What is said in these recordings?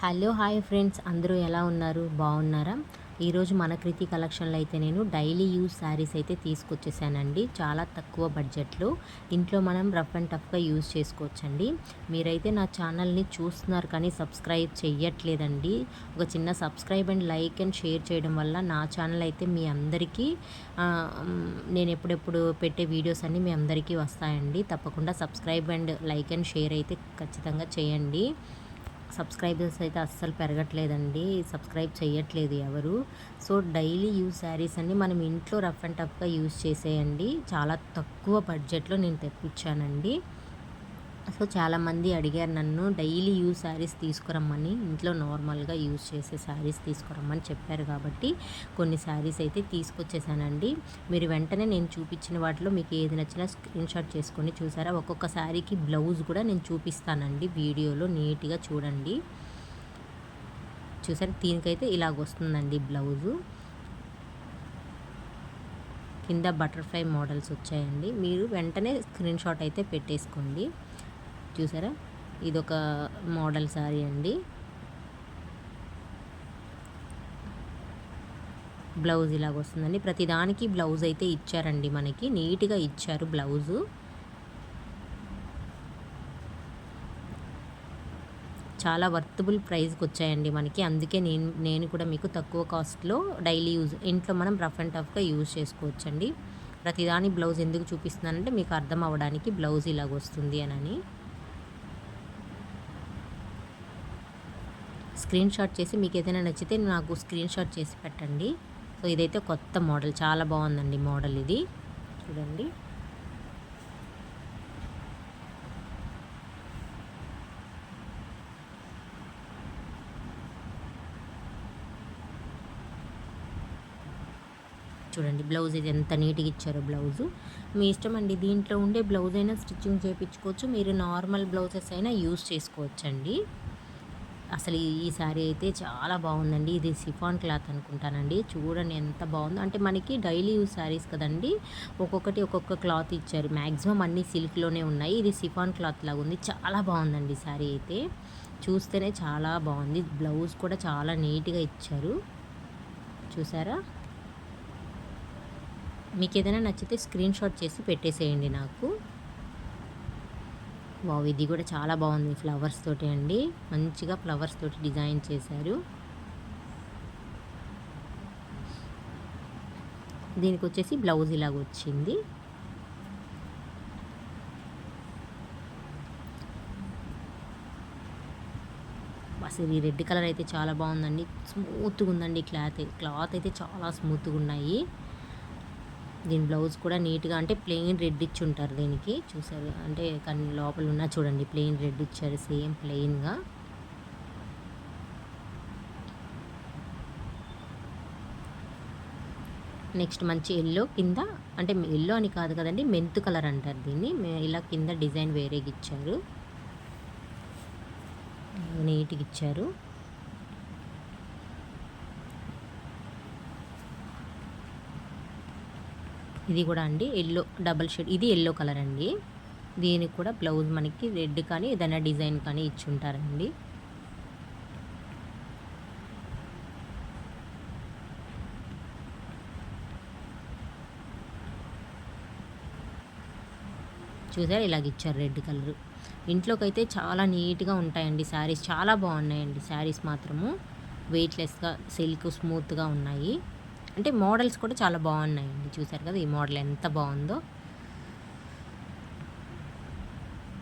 Hello hi friends, అందరూ ఎలా ఉన్నారు? బాగున్నారా? ఈరోజు మన కృతి కలెక్షన్లో అయితే నేను డైలీ యూజ్ శారీస్ అయితే తీసుకొచ్చేసానండి. చాలా తక్కువ బడ్జెట్లో ఇంట్లో మనం రఫ్ అండ్ టఫ్గా యూజ్ చేసుకోవచ్చండి. మీరైతే నా ఛానల్ని చూస్తున్నారు కానీ సబ్స్క్రైబ్ చెయ్యట్లేదండి. ఒక చిన్న subscribe and like and share చేయడం వల్ల నా ఛానల్ అయితే మీ అందరికీ నేను ఎప్పుడెప్పుడు పెట్టే వీడియోస్ అన్నీ మీ అందరికీ వస్తాయండి. తప్పకుండా subscribe and like and share అయితే ఖచ్చితంగా చేయండి. సబ్స్క్రైబర్స్ అయితే అస్సలు పెరగట్లేదండి. సబ్స్క్రైబ్ చేయట్లేదు ఎవరు. సో డైలీ యూజ్ శారీస్ అన్నీ మనం ఇంట్లో రఫ్ అండ్ టఫ్గా యూజ్ చేసేయండి. చాలా తక్కువ బడ్జెట్లో నేను తెప్పించానండి. సో చాలామంది అడిగారు నన్ను డైలీ యూజ్ శారీస్ తీసుకురమ్మని, ఇంట్లో నార్మల్గా యూజ్ చేసే శారీస్ తీసుకురమ్మని చెప్పారు కాబట్టి కొన్ని శారీస్ అయితే తీసుకొచ్చేసానండి. మీరు వెంటనే నేను చూపించిన వాటిలో మీకు ఏది నచ్చినా స్క్రీన్ షాట్ చేసుకొని చూసారా, ఒక్కొక్క శారీకి బ్లౌజ్ కూడా నేను చూపిస్తానండి వీడియోలో, నీట్గా చూడండి. చూసారా, దీనికైతే ఇలాగ వస్తుందండి బ్లౌజు. కింద బటర్ఫ్లై మోడల్స్ వచ్చాయండి. మీరు వెంటనే స్క్రీన్ షాట్ అయితే పెట్టేసుకోండి. చూసారా, ఇదొక మోడల్ శారీ అండి. బ్లౌజ్ ఇలాగ వస్తుందండి. ప్రతిదానికి బ్లౌజ్ అయితే ఇచ్చారండి, మనకి నీట్గా ఇచ్చారు బ్లౌజు. చాలా వర్తబుల్ ప్రైస్కి వచ్చాయండి మనకి. అందుకే నేను కూడా మీకు తక్కువ కాస్ట్లో డైలీ యూజ్ ఇంట్లో మనం రఫ్ అండ్ టఫ్గా యూజ్ చేసుకోవచ్చండి. ప్రతిదాని బ్లౌజ్ ఎందుకు చూపిస్తున్నానంటే మీకు అర్థం అవ్వడానికి, బ్లౌజ్ ఇలాగ వస్తుంది అని. స్క్రీన్ షాట్ చేసి మీకు ఏదైనా నచ్చితే నాకు స్క్రీన్ షాట్ చేసి పెట్టండి. సో ఇదైతే కొత్త మోడల్, చాలా బాగుందండి మోడల్ ఇది. చూడండి, చూడండి బ్లౌజ్ ఇది ఎంత నీట్గా ఇచ్చారో బ్లౌజు. మీ ఇష్టం అండి, దీంట్లో ఉండే బ్లౌజ్ అయినా స్టిచ్చింగ్ చేయించుకోవచ్చు, మీరు నార్మల్ బ్లౌజెస్ అయినా యూస్ చేసుకోవచ్చండి. అసలు ఈ శారీ అయితే చాలా బాగుందండి. ఇది సిఫాన్ క్లాత్ అనుకుంటానండి. చూడండి ఎంత బాగుందో. అంటే మనకి డైలీ యూజ్ శారీస్ కదండి, ఒక్కొక్కటి ఒక్కొక్క క్లాత్ ఇచ్చారు. మ్యాక్సిమం అన్నీ సిల్క్లోనే ఉన్నాయి. ఇది సిఫాన్ క్లాత్ లాగా ఉంది. చాలా బాగుందండి శారీ అయితే, చూస్తేనే చాలా బాగుంది. బ్లౌజ్ కూడా చాలా నీట్గా ఇచ్చారు. చూసారా, మీకు ఏదైనా నచ్చితే స్క్రీన్ షాట్ చేసి పెట్టేసేయండి నాకు. వావ్, ఇది కూడా చాలా బాగుంది. ఫ్లవర్స్ తోటి అండి, మంచిగా ఫ్లవర్స్ తోటి డిజైన్ చేశారు. దీనికి వచ్చేసి బ్లౌజ్ ఇలాగ వచ్చింది. అసలు ఈ రెడ్ కలర్ అయితే చాలా బాగుందండి. స్మూత్గా ఉందండి క్లాత్ అయితే చాలా స్మూత్గా ఉన్నాయి. దీని బ్లౌజ్ కూడా నీట్గా, అంటే ప్లెయిన్ రెడ్ ఇచ్చి ఉంటారు దీనికి. చూసారు అంటే కానీ లోపల ఉన్న చూడండి ప్లెయిన్ రెడ్ ఇచ్చారు, సేమ్ ప్లెయిన్గా. నెక్స్ట్ మంచి ఎల్లో కింద, అంటే ఎల్లో అని కాదు కదండి, మెంతు కలర్ అంటారు దీన్ని. ఇలా కింద డిజైన్ వేరేగా ఇచ్చారు, నీట్గా ఇచ్చారు. ఇది కూడా అండి ఎల్లో డబల్ షేడ్, ఇది ఎల్లో కలర్ అండి. దీనికి కూడా బ్లౌజ్ మనకి రెడ్ కానీ ఏదైనా డిజైన్ కానీ ఇచ్చి ఉంటారండి. చూసారా, ఇలాగ ఇచ్చారు రెడ్ కలర్. ఇంట్లోకి అయితే చాలా నీట్గా ఉంటాయండి శారీస్, చాలా బాగున్నాయండి శారీస్ మాత్రము. వెయిట్లెస్గా, సిల్క్ స్మూత్గా ఉన్నాయి. అంటే మోడల్స్ కూడా చాలా బాగున్నాయండి. చూసారు కదా ఈ మోడల్ ఎంత బాగుందో.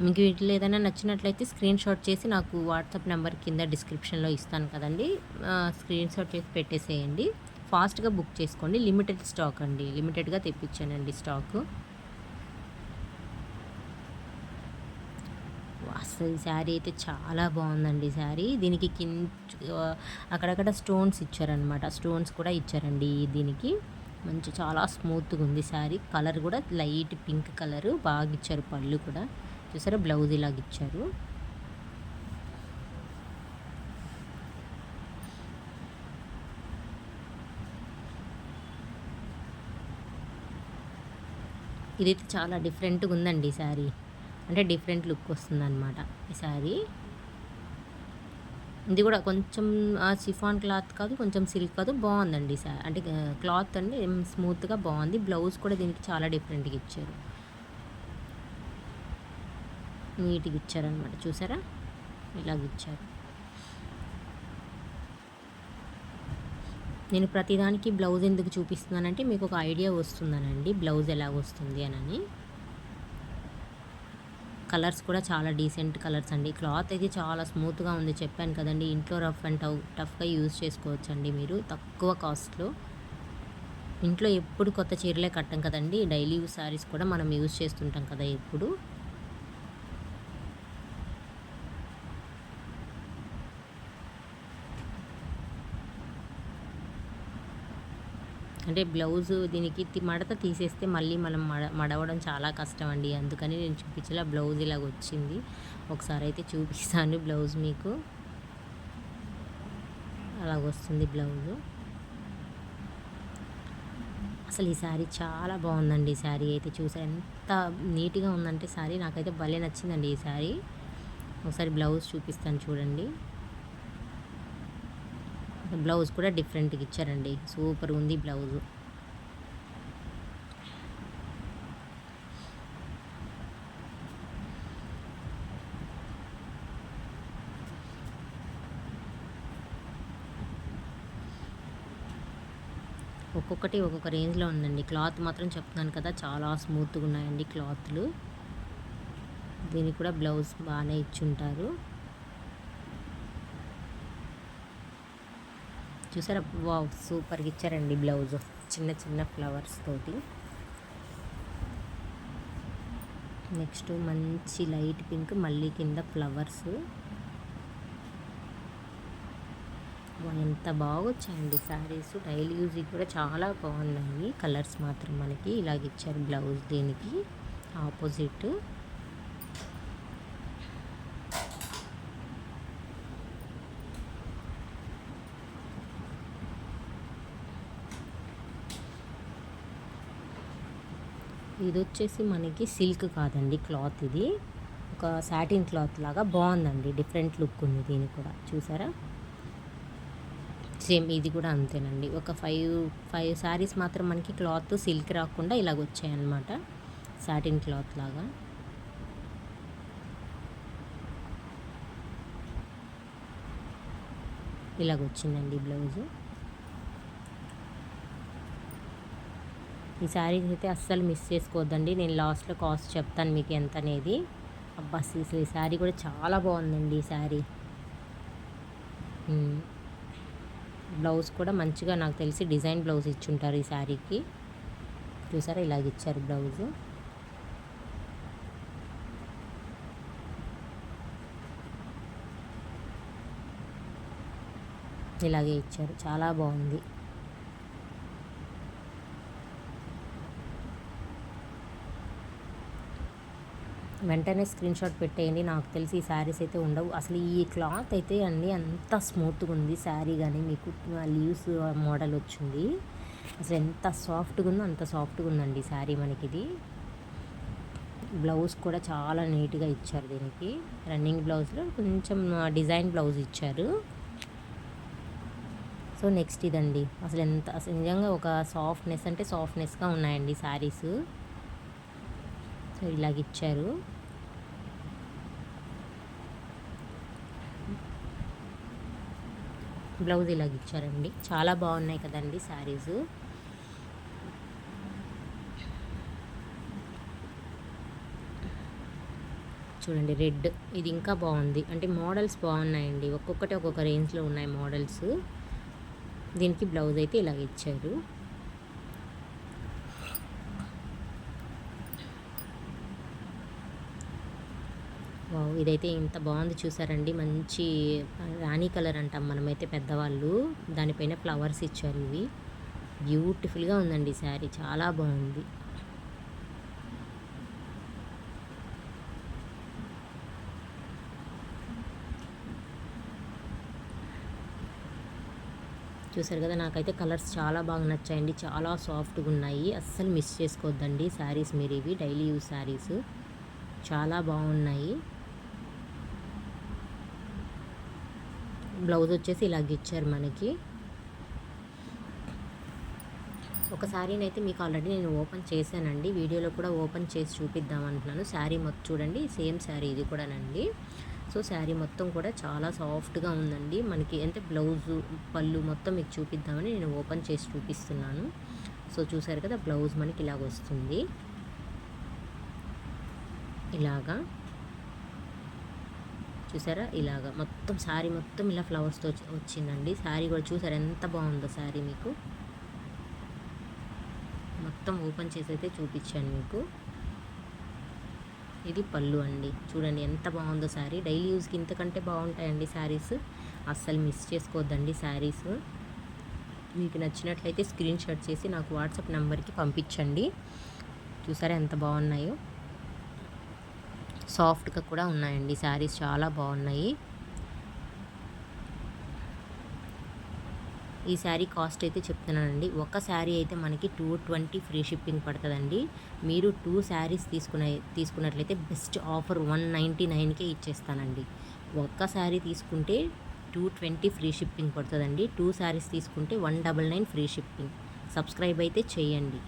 మీకు వీటిలో ఏదైనా నచ్చినట్లయితే స్క్రీన్ షాట్ చేసి నాకు వాట్సాప్ నెంబర్ కింద డిస్క్రిప్షన్లో ఇస్తాను కదండి, స్క్రీన్ షాట్ చేసి పెట్టేసేయండి. ఫాస్ట్గా బుక్ చేసుకోండి. లిమిటెడ్ స్టాక్ అండి, లిమిటెడ్గా తెప్పించానండి స్టాకు. అసలు ఈ శారీ అయితే చాలా బాగుందండి శారీ. దీనికి అక్కడక్కడ స్టోన్స్ ఇచ్చారనమాట, స్టోన్స్ కూడా ఇచ్చారండి దీనికి. చాలా స్మూత్గా ఉంది శారీ. కలర్ కూడా లైట్ పింక్ కలరు బాగా ఇచ్చారు. పళ్ళు కూడా చూసారా, బ్లౌజ్ ఇలాగ ఇచ్చారు. ఇదైతే చాలా డిఫరెంట్గా ఉందండి శారీ, అంటే డిఫరెంట్ లుక్ వస్తుందన్నమాట ఈ శారీ. ఇది కూడా కొంచెం షిఫాన్ క్లాత్ కాదు, కొంచెం సిల్క్ కాదు, బాగుందండి. అంటే క్లాత్ అండి స్మూత్గా బాగుంది. బ్లౌజ్ కూడా దీనికి చాలా డిఫరెంట్గా ఇచ్చారు, నీట్గా ఇచ్చారనమాట. చూసారా ఇలాగ ఇచ్చారు. నేను ప్రతిదానికి బ్లౌజ్ ఎందుకు చూపిస్తున్నానంటే మీకు ఒక ఐడియా వస్తుందనండి బ్లౌజ్ ఎలా వస్తుంది అని. కలర్స్ కూడా చాలా డీసెంట్ కలర్స్ అండి. క్లాత్ అయితే చాలా స్మూత్గా ఉంది, చెప్పాను కదండి. ఇంట్లో రఫ్ అండ్ టఫ్గా యూజ్ చేసుకోవచ్చండి మీరు తక్కువ కాస్ట్లో. ఇంట్లో ఎప్పుడు కొత్త చీరలే కట్టం కదండి, డైలీ యూజ్ శారీస్ కూడా మనం యూజ్ చేస్తుంటాం కదా ఎప్పుడు. అంటే బ్లౌజు దీనికి మడత తీసేస్తే మళ్ళీ మనం మడవడం చాలా కష్టం అండి. అందుకని నేను చూపించలే, బ్లౌజ్ ఇలాగ వచ్చింది. ఒకసారి అయితే చూపిస్తాను బ్లౌజ్ మీకు. అలాగ వస్తుంది బ్లౌజు. అసలు ఈ శారీ చాలా బాగుందండి. ఈ శారీ అయితే చూసా ఎంత నీట్గా ఉందంటే శారీ నాకైతే భలే నచ్చిందండి ఈ శారీ. ఒకసారి బ్లౌజ్ చూపిస్తాను చూడండి. బ్లౌజ్ కూడా డిఫరెంట్గా ఇచ్చారండి, సూపర్ ఉంది బ్లౌజు. ఒక్కొక్కటి ఒక్కొక్క రేంజ్లో ఉందండి. క్లాత్ మాత్రం చెప్తున్నాను కదా చాలా స్మూత్గా ఉన్నాయండి క్లాత్లు. దీనికి కూడా బ్లౌజ్ బాగానే ఇచ్చుంటారు. చూసారా, వావ్ సూపర్గా ఇచ్చారండి బ్లౌజ్, చిన్న చిన్న ఫ్లవర్స్ తోటి. నెక్స్ట్ మంచి లైట్ పింక్, మళ్ళీ కింద ఫ్లవర్స్. ఎంత బాగా వచ్చాయండి శారీస్. డైలీ యూజ్కి కూడా చాలా బాగున్నాయి. కలర్స్ మాత్రం మనకి ఇలాగ ఇచ్చారు బ్లౌజ్ దీనికి ఆపోజిట్. ఇది వచ్చేసి మనకి సిల్క్ కాదండి క్లాత్, ఇది ఒక సాటిన్ క్లాత్ లాగా బాగుందండి. డిఫరెంట్ లుక్ ఉంది దీనికి కూడా. చూసారా, సేమ్ ఇది కూడా అంతేనండి. ఒక ఫైవ్ శారీస్ మాత్రం మనకి క్లాత్ సిల్క్ రాకుండా ఇలాగ వచ్చాయన్నమాట, సాటిన్ క్లాత్ లాగా. ఇలాగ వచ్చిందండి బ్లౌజు. ఈ శారీ అయితే అస్సలు మిస్ చేసుకోవద్దండి. నేను లాస్ట్లో కాస్ట్ చెప్తాను మీకు ఎంత అనేది. అబ్బా అసలు ఈ శారీ కూడా చాలా బాగుందండి ఈ శారీ. బ్లౌజ్ కూడా మంచిగా నాకు తెలిసి డిజైన్ బ్లౌజ్ ఇచ్చుంటారు ఈ శారీకి. చూసారా ఇలాగ ఇచ్చారు బ్లౌజు. ఇలాగే ఇచ్చారు, చాలా బాగుంది. వెంటనే స్క్రీన్ షాట్ పెట్టేయండి. నాకు తెలిసి ఈ శారీస్ అయితే ఉండవు. అసలు ఈ క్లాత్ అయితే అన్నీ అంత స్మూత్గా ఉంది శారీ, కానీ మీకు లీవ్స్ మోడల్ వచ్చింది. అసలు ఎంత సాఫ్ట్గా ఉందో అంత సాఫ్ట్గా ఉందండి శారీ మనకి. ఇది బ్లౌజ్ కూడా చాలా నీట్గా ఇచ్చారు దీనికి. రన్నింగ్ బ్లౌజ్లో కొంచెం డిజైన్ బ్లౌజ్ ఇచ్చారు. సో నెక్స్ట్ ఇదండి. అసలు నిజంగా ఒక సాఫ్ట్నెస్ అంటే సాఫ్ట్నెస్గా ఉన్నాయండి శారీస్. సో ఇలాగ ఇచ్చారు. బ్లౌజ్ ఇలాగ ఇచ్చారండి. చాలా బాగున్నాయి కదండి శారీస్. చూడండి రెడ్, ఇది ఇంకా బాగుంది. అంటే మోడల్స్ బాగున్నాయండి, ఒక్కొక్కటి ఒక్కొక్క రేంజ్లో ఉన్నాయి మోడల్స్. దీనికి బ్లౌజ్ అయితే ఇలాగ ఇచ్చారు. వావ్ ఇదైతే ఇంత బాగుంది చూసారండి. మంచి రాణి కలర్ అంటాం మనమైతే పెద్దవాళ్ళు, దానిపైన ఫ్లవర్స్ ఇచ్చారు. ఇవి బ్యూటిఫుల్గా ఉందండి శారీ, చాలా బాగుంది. చూసారు కదా, నాకైతే కలర్స్ చాలా బాగా నచ్చాయండి. చాలా సాఫ్ట్గా ఉన్నాయి, అస్సలు మిస్ చేసుకోవద్దండి శారీస్ మీరు. ఇవి డైలీ యూజ్ శారీస్ చాలా బాగున్నాయి. బ్లౌజ్ వచ్చేసి ఇలాగ ఇచ్చారు మనకి. ఒక శారీనైతే మీకు ఆల్రెడీ నేను ఓపెన్ చేశానండి, వీడియోలో కూడా ఓపెన్ చేసి చూపిద్దాం అంటున్నాను. శారీ మొత్తం చూడండి, సేమ్ శారీ ఇది కూడానండి. సో శారీ మొత్తం కూడా చాలా సాఫ్ట్గా ఉందండి. మనకి అంటే బ్లౌజు పళ్ళు మొత్తం మీకు చూపిద్దామని నేను ఓపెన్ చేసి చూపిస్తున్నాను. సో చూసారు కదా, బ్లౌజ్ మనకి ఇలాగ వస్తుంది. ఇలాగా చూసారా, ఇలాగా మొత్తం శారీ మొత్తం ఇలా ఫ్లవర్స్తో వచ్చిందండి. శారీ కూడా చూసారా ఎంత బాగుందో శారీ. మీకు మొత్తం ఓపెన్ చేసి అయితే చూపించాను మీకు. ఇది పళ్ళు అండి, చూడండి ఎంత బాగుందో శారీ. డైలీ యూస్కి ఇంతకంటే బాగుంటాయండి శారీస్, అస్సలు మిస్ చేసుకోవద్దండి శారీస్. మీకు నచ్చినట్లయితే స్క్రీన్ షాట్ చేసి నాకు వాట్సాప్ నెంబర్కి పంపించండి. చూసారా ఎంత బాగున్నాయో, సాఫ్ట్గా కూడా ఉన్నాయండి శారీస్, చాలా బాగున్నాయి. ఈ శారీ కాస్ట్ అయితే చెప్తున్నానండి. ఒక శారీ అయితే మనకి 220 ఫ్రీ షిప్పింగ్ పడుతుందండి. మీరు 2 శారీస్ తీసుకున్నట్లయితే బెస్ట్ ఆఫర్ 199కే ఇచ్చేస్తానండి. ఒక్క శారీ తీసుకుంటే 220 ఫ్రీ షిప్పింగ్ పడుతుందండి. 2 శారీస్ తీసుకుంటే 199 ఫ్రీ షిప్పింగ్. సబ్స్క్రైబ్ అయితే చేయండి.